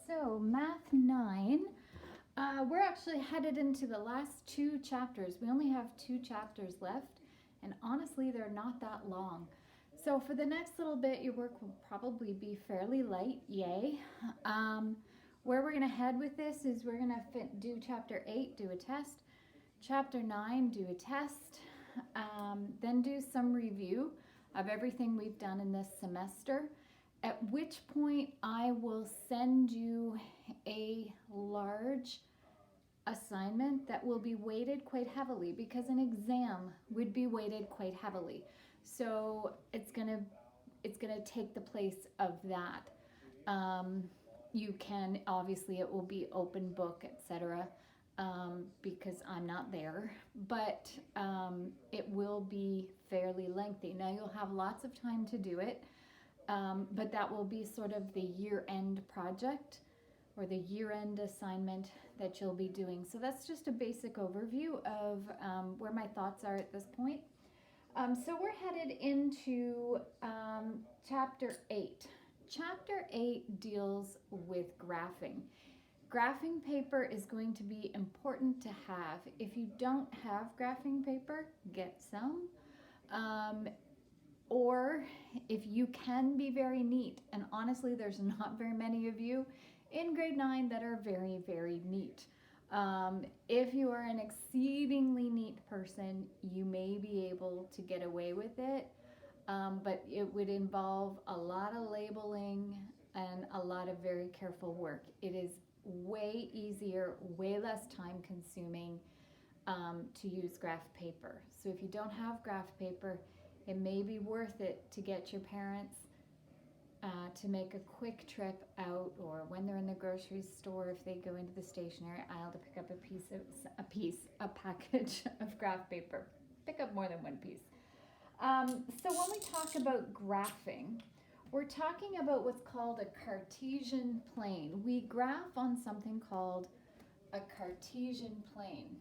So, Math 9, we're actually headed into the last two chapters. We only have two chapters left, and honestly, they're not that long. So, for the next little bit, your work will probably be fairly light, yay. Where we're going to head with this is we're going to do chapter 8, do a test, chapter 9, do a test, then do some review of everything we've done in this semester. At which point I will send you a large assignment that will be weighted quite heavily because an exam would be weighted quite heavily. So it's gonna take the place of that. You can obviously it will be open book, etc. Because I'm not there, but it will be fairly lengthy. Now you'll have lots of time to do it. But that will be sort of the year-end project or the year-end assignment that you'll be doing. So that's just a basic overview of where my thoughts are at this point. So we're headed into chapter 8. Chapter 8 deals with graphing. Graphing paper is going to be important to have. If you don't have graphing paper, get some. Or if you can be very neat, and honestly there's not very many of you in grade 9 that are very, very neat. If you are an exceedingly neat person, you may be able to get away with it, but it would involve a lot of labeling and a lot of very careful work. It is way easier, way less time consuming to use graph paper. So if you don't have graph paper, it may be worth it to get your parents to make a quick trip out, or when they're in the grocery store, if they go into the stationery aisle to pick up a package of graph paper. Pick up more than one piece. So when we talk about graphing, we're talking about what's called a Cartesian plane. We graph on something called a Cartesian plane.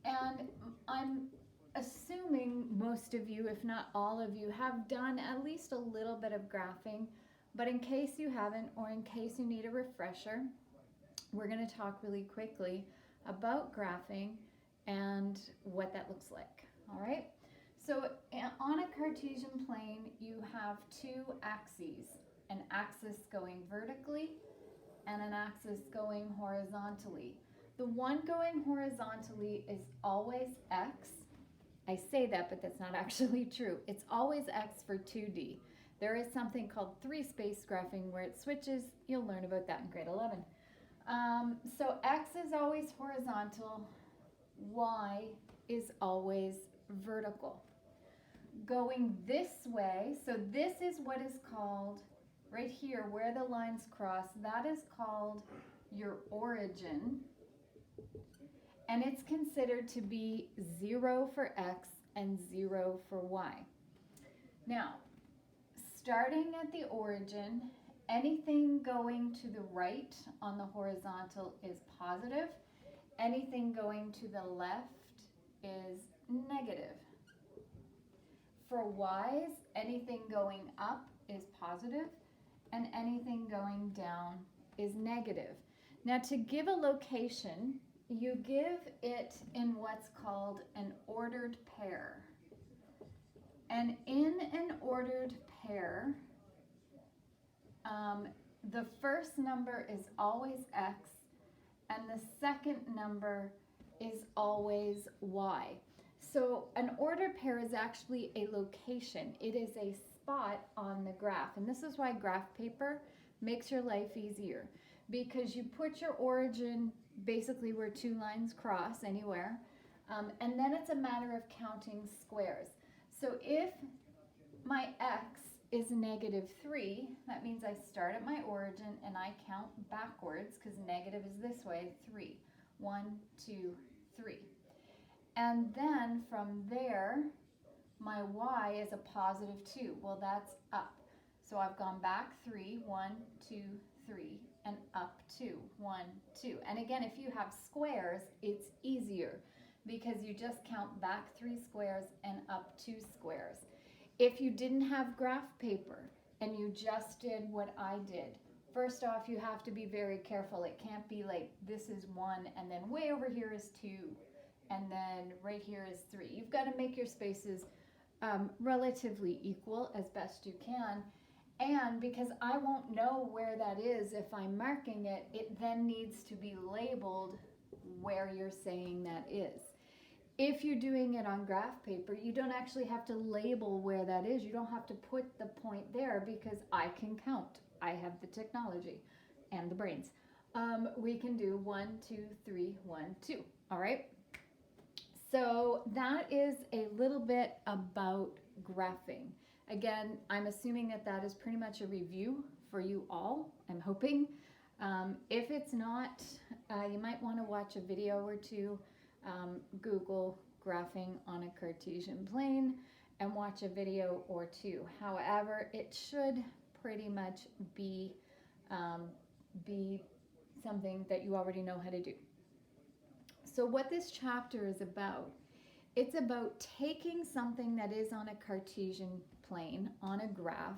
And I'm assuming most of you, if not all of you, have done at least a little bit of graphing, but in case you haven't, or in case you need a refresher, we're going to talk really quickly about graphing and what that looks like. All right? So on a Cartesian plane, you have two axes, an axis going vertically and an axis going horizontally. The one going horizontally is always x. I say that, but that's not actually true. It's always x for 2D. There is something called three-space graphing where it switches. You'll learn about that in grade 11. So x is always horizontal, y is always vertical. Going this way, so this is what is called, right here where the lines cross, that is called your origin. And it's considered to be 0 for x and 0 for y. Now, starting at the origin, anything going to the right on the horizontal is positive. Anything going to the left is negative. For y's, anything going up is positive, and anything going down is negative. Now, to give a location, you give it in what's called an ordered pair. And in an ordered pair, the first number is always x, and the second number is always y. So an ordered pair is actually a location. It is a spot on the graph. And this is why graph paper makes your life easier, because you put your origin basically where two lines cross anywhere, and then it's a matter of counting squares. So if my x is -3, that means I start at my origin and I count backwards, because negative is this way, 3. 1, 2, 3. And then from there, my y is a +2. Well, that's up. So I've gone back 3, 1, 2, 3, and up 2, 1, 2. And again, if you have squares, it's easier because you just count back 3 squares and up 2 squares. If you didn't have graph paper, and you just did what I did, first off, you have to be very careful. It can't be like this is 1 and then way over here is 2 and then right here is 3. You've got to make your spaces relatively equal as best you can. And because I won't know where that is if I'm marking it, it then needs to be labeled where you're saying that is. If you're doing it on graph paper, you don't actually have to label where that is. You don't have to put the point there because I can count. I have the technology and the brains. We can do 1, 2, 3, 1, 2. All right. So that is a little bit about graphing. Again, I'm assuming that that is pretty much a review for you all, I'm hoping. If it's not, you might want to watch a video or two. Google graphing on a Cartesian plane and watch a video or two. However, it should pretty much be something that you already know how to do. So what this chapter is about, it's about taking something that is on a Cartesian plane, on a graph,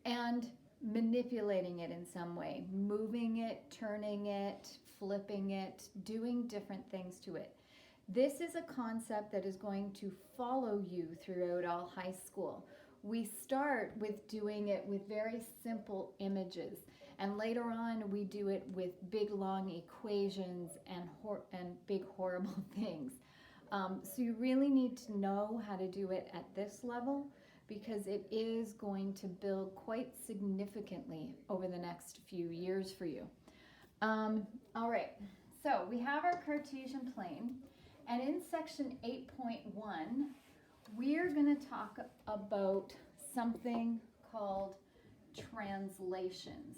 and manipulating it in some way, moving it, turning it, flipping it, doing different things to it. This is a concept that is going to follow you throughout all high school. We start with doing it with very simple images, and later on we do it with big long equations and big horrible things. So you really need to know how to do it at this level because it is going to build quite significantly over the next few years for you. All right, so we have our Cartesian plane, and in section 8.1, we're going to talk about something called translations.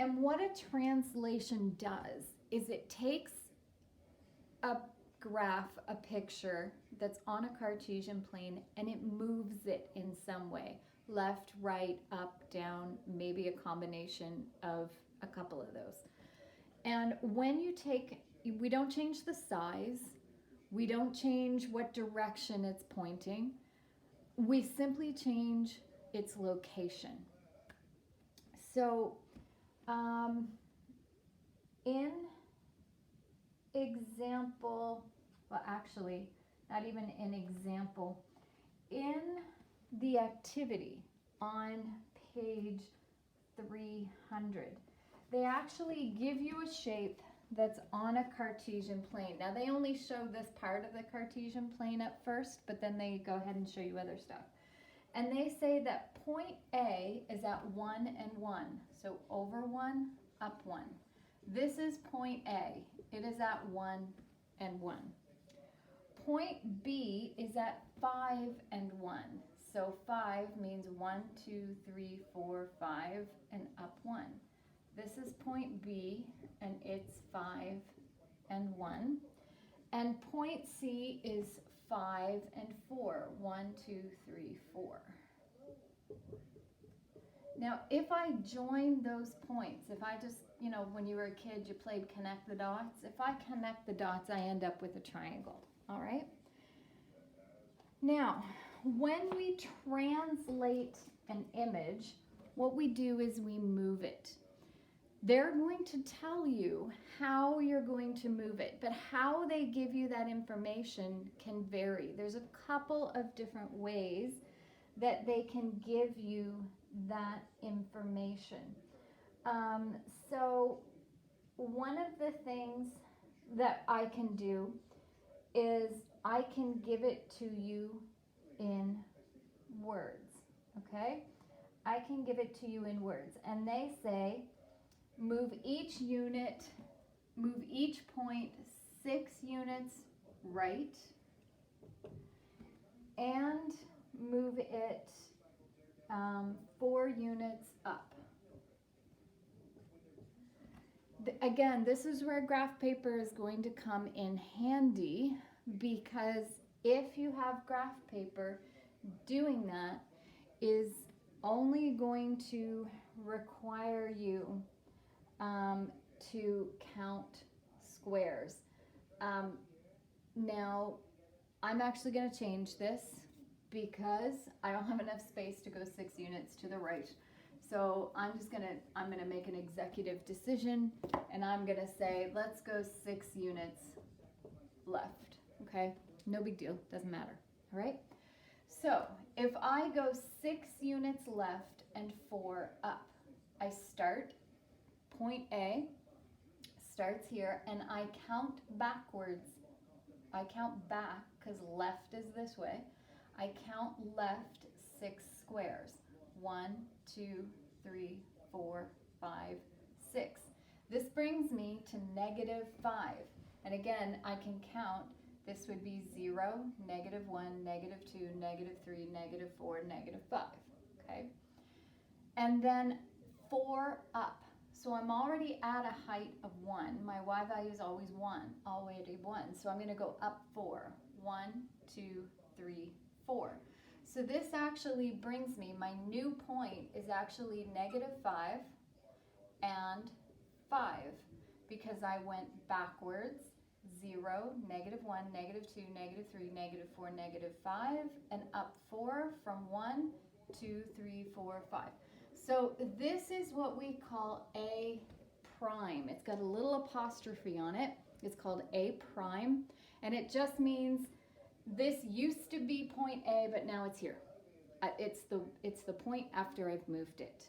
And what a translation does is it takes a graph, a picture that's on a Cartesian plane, and it moves it in some way. Left, right, up, down, maybe a combination of a couple of those. And when you we don't change the size, we don't change what direction it's pointing, we simply change its location. So in example, well actually, not even in example, in the activity on page 300, they actually give you a shape that's on a Cartesian plane. Now they only show this part of the Cartesian plane at first, but then they go ahead and show you other stuff. And they say that point A is at 1 and 1. So over 1, up 1. This is point A. It is at 1 and 1. Point B is at 5 and 1. So 5 means 1, 2, 3, 4, 5, and up 1. This is point B, and it's 5 and 1. And point C is 5 and 4. 1, 2, 3, 4. Now, if I join those points, if I just, when you were a kid, you played connect the dots. If I connect the dots, I end up with a triangle, all right? Now, when we translate an image, what we do is we move it. They're going to tell you how you're going to move it, but how they give you that information can vary. There's a couple of different ways that they can give you that information. So one of the things that I can do is I can give it to you in words, okay? I can give it to you in words, and they say move each point 6 units right, and move it 4 units up. Again, this is where graph paper is going to come in handy, because if you have graph paper, doing that is only going to require you to count squares. Now, I'm actually going to change this. because I don't have enough space to go 6 units to the right. So I'm gonna make an executive decision, and I'm gonna say, let's go 6 units left, okay? No big deal, doesn't matter, all right? So if I go 6 units left and 4 up, I start, point A starts here, and I count backwards. I count back, because left is this way. I count left 6 squares. 1, 2, 3, 4, 5, 6. This brings me to -5. And again, I can count. This would be 0, -1, -2, -3, -4, -5. Okay? And then 4 up. So I'm already at a height of 1. My y value is always 1, already 1. So I'm going to go up 4. 1, 2, 3, 4. So this actually brings me, my new point is actually -5 and 5, because I went backwards, 0, -1, -2, -3, -4, -5, and up 4 from 1, 2, 3, 4, 5. So this is what we call A prime. It's got a little apostrophe on it. It's called A prime, and it just means this used to be point A, but now it's here. It's the point after I've moved it.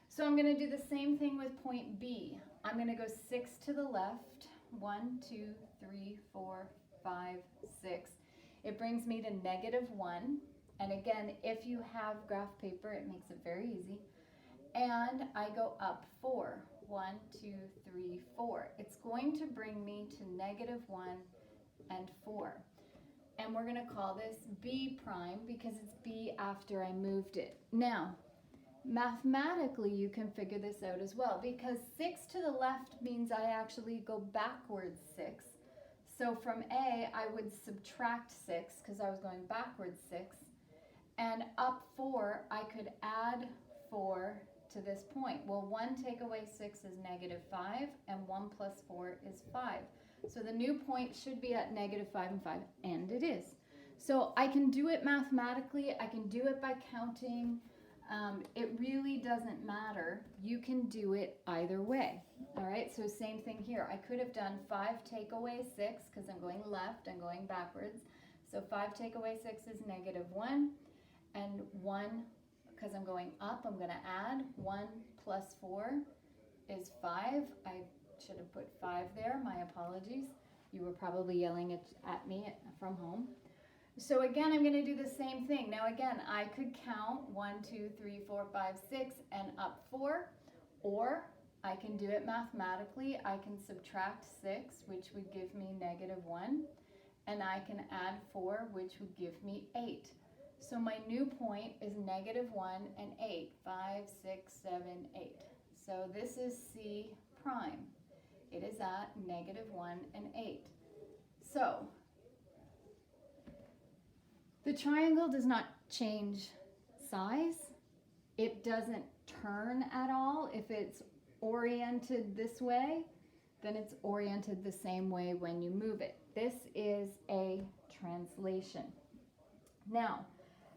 So I'm going to do the same thing with point B. I'm going to go 6 to the left. 1, 2, 3, 4, 5, 6. It brings me to -1. And again, if you have graph paper, it makes it very easy. And I go up 4. 1, 2, 3, 4. It's going to bring me to -1 and 4. And we're going to call this B prime because it's B after I moved it. Now, mathematically, you can figure this out as well, because 6 to the left means I actually go backwards 6. So from A, I would subtract 6 because I was going backwards 6. And up 4, I could add 4 to this point. Well, 1 take away 6 is -5, and 1 plus 4 is 5. So the new point should be at -5 and 5, and it is. So I can do it mathematically. I can do it by counting. It really doesn't matter. You can do it either way. All right, so same thing here. I could have done 5 take away 6 because I'm going left and going backwards. So 5 take away 6 is -1, and 1, because I'm going up, I'm going to add 1 plus 4 is 5. I should have put 5 there. My apologies. You were probably yelling at me from home. So again, I'm going to do the same thing. Now again, I could count 1, 2, 3, 4, 5, 6 and up 4, or I can do it mathematically. I can subtract 6, which would give me -1, and I can add 4, which would give me 8. So my new point is -1 and 8. 5, 6, 7, 8. So this is C prime. It is at -1 and 8. So the triangle does not change size. It doesn't turn at all. If it's oriented this way, then it's oriented the same way when you move it. This is a translation. Now,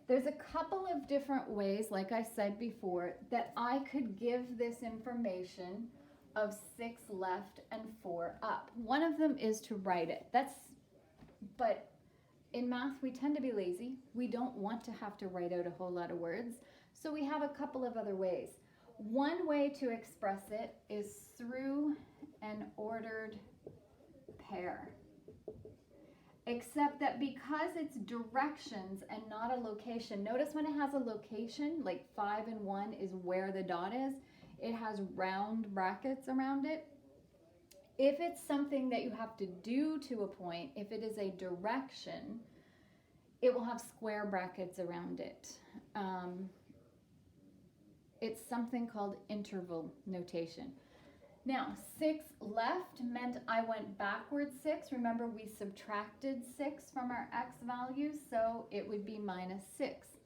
there's a couple of different ways, like I said before, that I could give this information of 6 left and 4 up. One of them is to write it. But in math, we tend to be lazy. We don't want to have to write out a whole lot of words. So we have a couple of other ways. One way to express it is through an ordered pair. Except that because it's directions and not a location, notice when it has a location, like 5 and 1 is where the dot is, it has round brackets around it. If it's something that you have to do to a point, if it is a direction, it will have square brackets around it. It's something called interval notation. Now, 6 left meant I went backwards 6. Remember, we subtracted 6 from our x values, so it would be -6.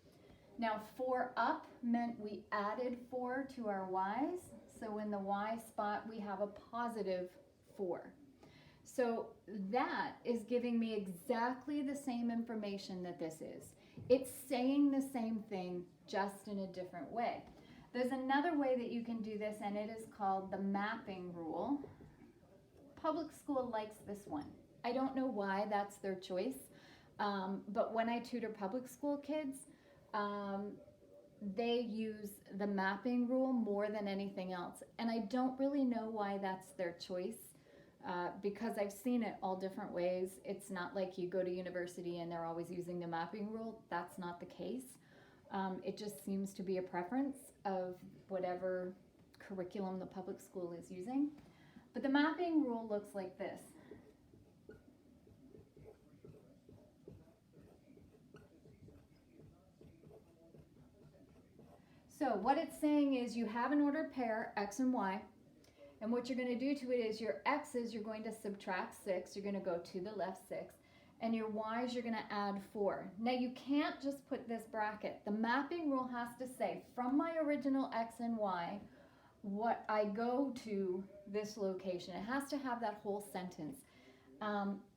Now, 4 up meant we added 4 to our y's. So in the y spot, we have a +4. So that is giving me exactly the same information that this is. It's saying the same thing, just in a different way. There's another way that you can do this, and it is called the mapping rule. Public school likes this one. I don't know why that's their choice, but when I tutor public school kids, they use the mapping rule more than anything else. And I don't really know why that's their choice, because I've seen it all different ways. It's not like you go to university and they're always using the mapping rule. That's not the case. It just seems to be a preference of whatever curriculum the public school is using. But the mapping rule looks like this. So what it's saying is you have an ordered pair, x and y, and what you're going to do to it is your x's, you're going to subtract 6, you're going to go to the left 6, and your y's, you're going to add 4. Now you can't just put this bracket. The mapping rule has to say, from my original x and y, what I go to this location. It has to have that whole sentence.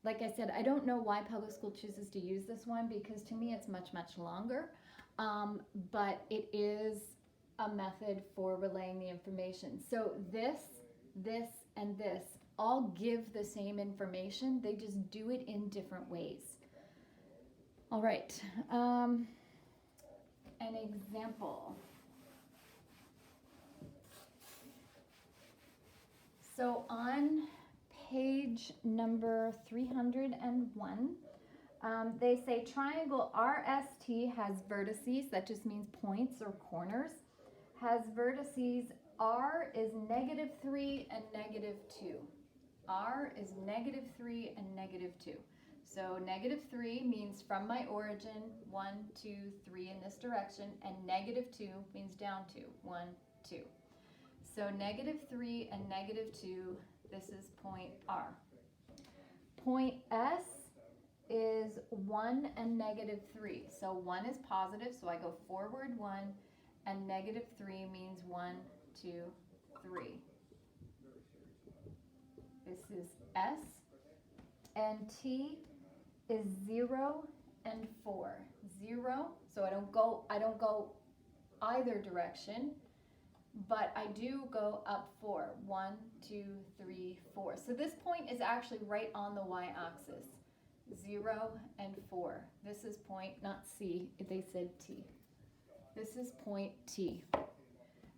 Like I said, I don't know why public school chooses to use this one, because to me it's much, much longer. But it is a method for relaying the information. So this, and this all give the same information. They just do it in different ways. All right. An example. So on page number 301, they say triangle RST has vertices, that just means points or corners, has vertices. R is -3 and -2. R is -3 and -2. So -3 means from my origin, 1, 2, 3 in this direction, and -2 means down 2, 1, 2. So -3 and -2, this is point R. Point S is 1 and -3. So 1 is positive, so I go forward 1, and -3 means 1, 2, 3. This is S, and T is 0 and 4. 0, so I don't go either direction, but I do go up 4. 1, 2, 3, 4. So this point is actually right on the y-axis. 0 and 4. This is point, not C, they said T. This is point T.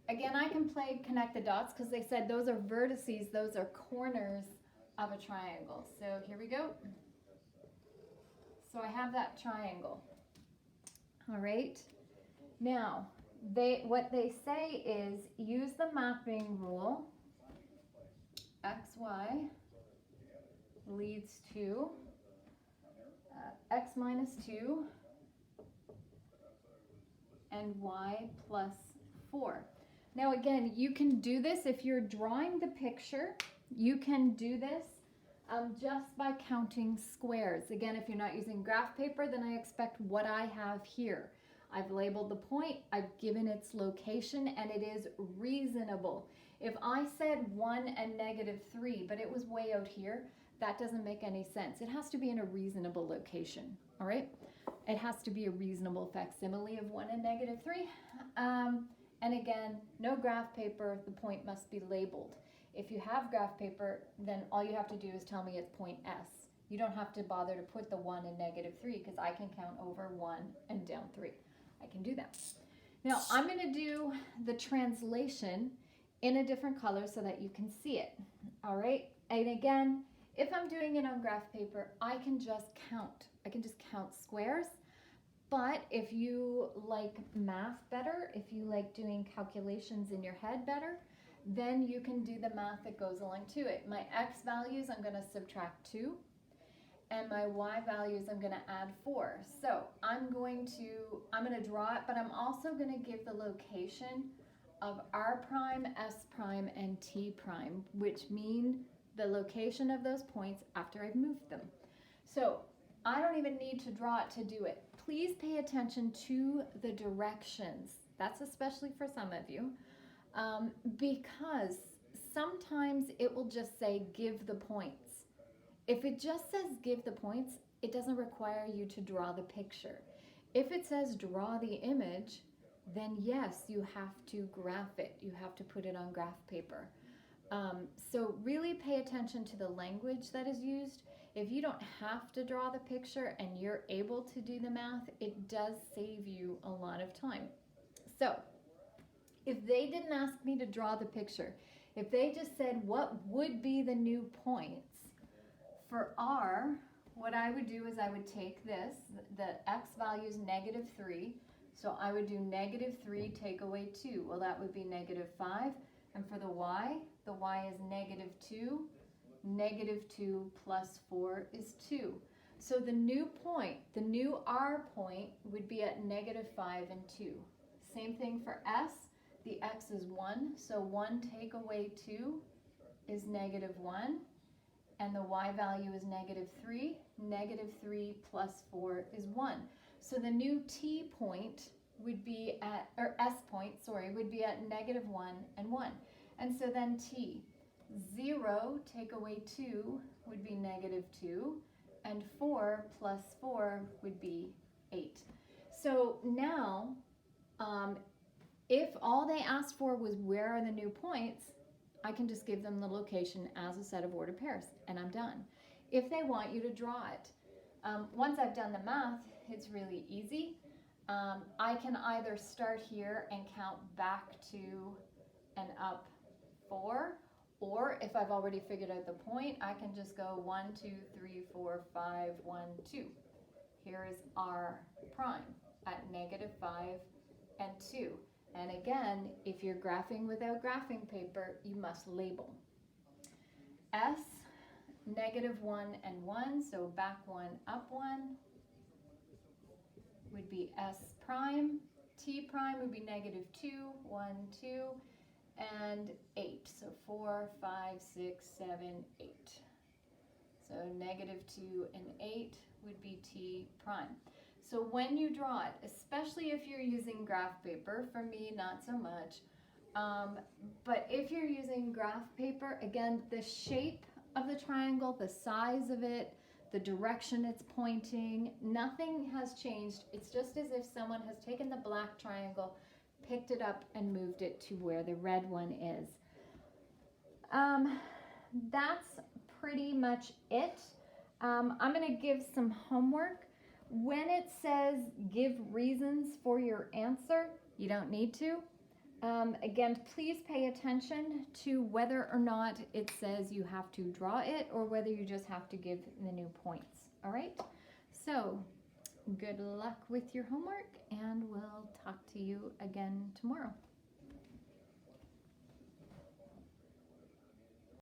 Again, I can connect the dots because they said those are vertices, those are corners of a triangle. So here we go. So I have that triangle. All right. Now, what they say is use the mapping rule. XY leads to x minus 2 and y plus 4. Now again, you can do this if you're drawing the picture. You can do this just by counting squares. Again, if you're not using graph paper, then I expect what I have here. I've labeled the point, I've given its location, and it is reasonable. If I said 1 and -3, but it was way out here, that doesn't make any sense. It has to be in a reasonable location, all right? It has to be a reasonable facsimile of 1 and -3. And again, no graph paper, the point must be labeled. If you have graph paper, then all you have to do is tell me it's point S. You don't have to bother to put the 1 and -3 because I can count over 1 and down 3. I can do that. Now I'm going to do the translation in a different color so that you can see it. All right. And again, if I'm doing it on graph paper, I can just count. I can just count squares. But if you like math better, if you like doing calculations in your head better, then you can do the math that goes along to it. My x values, I'm going to subtract 2. And my y values, I'm going to add 4. So I'm going to draw it, but I'm also going to give the location of r prime, s prime, and t prime, which mean the location of those points after I've moved them. So I don't even need to draw it to do it. Please pay attention to the directions. That's especially for some of you, because sometimes it will just say give the points. If it just says give the points, it doesn't require you to draw the picture. If it says draw the image, then yes, you have to graph it. You have to put it on graph paper. So really pay attention to the language that is used. If you don't have to draw the picture and you're able to do the math, it does save you a lot of time. So if they didn't ask me to draw the picture, if they just said what would be the new points, for R, what I would do is I would take this, the x value is -3, so I would do -3 take away 2. Well, that would be -5. And for the y is -2. -2 plus 4 is 2. So the new point, the new R point, would be at -5 and 2. Same thing for S. The x is 1, so 1 take away 2 is -1. And the y value is -3. -3 plus 4 is 1. So the new t point would be at, or s point, sorry, would be at -1 and 1. And so then t, 0 take away 2 would be -2, and 4 plus 4 would be 8. So now, if all they asked for was where are the new points, I can just give them the location as a set of ordered pairs, and I'm done. If they want you to draw it, once I've done the math, it's really easy. I can either start here and count back to and up 4, or if I've already figured out the point, I can just go 1, 2, 3, 4, 5, 1, 2. Here is R prime at -5 and 2. And again, if you're graphing without graphing paper, you must label. S, -1 and 1, so back 1, up 1, would be S prime. T prime would be -2, 1, 2, and 8. So 4, 5, 6, 7, 8. So -2 and 8 would be T prime. So when you draw it, especially if you're using graph paper, for me, not so much, but if you're using graph paper, again, the shape of the triangle, the size of it, the direction it's pointing, nothing has changed. It's just as if someone has taken the black triangle, picked it up, and moved it to where the red one is. That's pretty much it. I'm going to give some homework. When it says give reasons for your answer, you don't need to. Again, please pay attention to whether or not it says you have to draw it or whether you just have to give the new points. All right? So, good luck with your homework, and we'll talk to you again tomorrow.